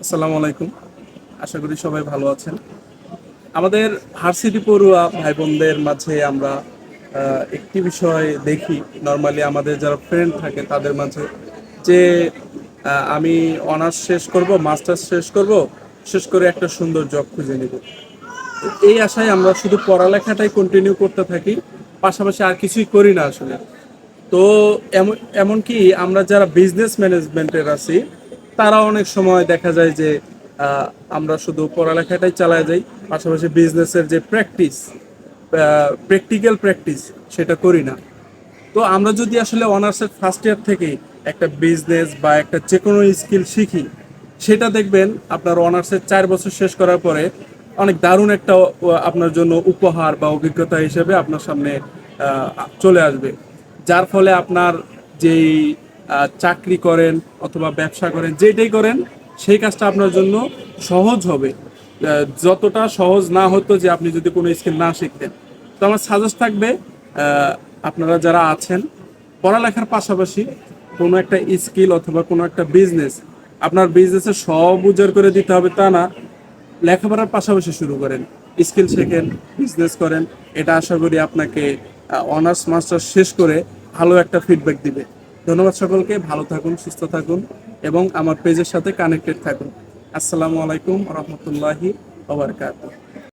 আসসালামু আলাইকুম। আশা করি সবাই ভালো আছেন। আমাদের ভার্সিটি পড়ুয়া ভাই বোনদের মাঝে আমরা একটি বিষয় দেখি, নর্মালি আমাদের যারা ফ্রেন্ড থাকে তাদের মাঝে, যে আমি অনার্স শেষ করব, মাস্টার্স শেষ করব, শেষ করে একটা সুন্দর জব খুঁজে নেব। এই আশায় আমরা শুধু পড়ালেখাটাই কন্টিনিউ করতে থাকি, পাশাপাশি আর কিছুই করি না আসলে। তো এমনকি আমরা যারা বিজনেস ম্যানেজমেন্টের আছি, তারা অনেক সময় দেখা যায় যে আহ, আমরা শুধু পড়ালেখাটাই চালায় যাই, পাশাপাশি বিজনেসের যে প্র্যাকটিক্যাল প্র্যাকটিস সেটা করি না। তো আমরা যদি আসলে অনার্সের ফার্স্ট ইয়ার থেকেই একটা বিজনেস বা একটা যে কোনো স্কিল শিখি, সেটা দেখবেন আপনার অনার্সের 4 বছর শেষ করার পরে অনেক দারুণ একটা আপনার জন্য উপহার বা অভিজ্ঞতা হিসেবে আপনার সামনে চলে আসবে। যার ফলে আপনার যেই চাকরি করেন অথবা ব্যবসা করেন, যেটাই করেন, সেই কাজটা আপনার জন্য সহজ হবে। যতটা সহজ না হতো যে আপনি যদি কোনো স্কিল না শিখতেন। তো আমার সাজেস্ট থাকবে, আপনারা যারা আছেন, পড়ালেখার পাশাপাশি কোনো একটা স্কিল অথবা কোনো একটা বিজনেস, আপনার বিজনেসে সব উজাড় করে দিতে হবে তা না, লেখাপড়ার পাশাপাশি শুরু করেন, স্কিল শেখেন, বিজনেস করেন। এটা আশা করি আপনাকে অনার্স মাস্টার্স শেষ করে ভালো একটা ফিডব্যাক দিবে। ধন্যবাদ সকলকে, ভালো থাকুন, সুস্থ থাকুন এবং আমার পেজের সাথে কানেক্টেড থাকুন। আসসালামু আলাইকুম রহমতুল্লাহি ওয়া বারাকাতুহু।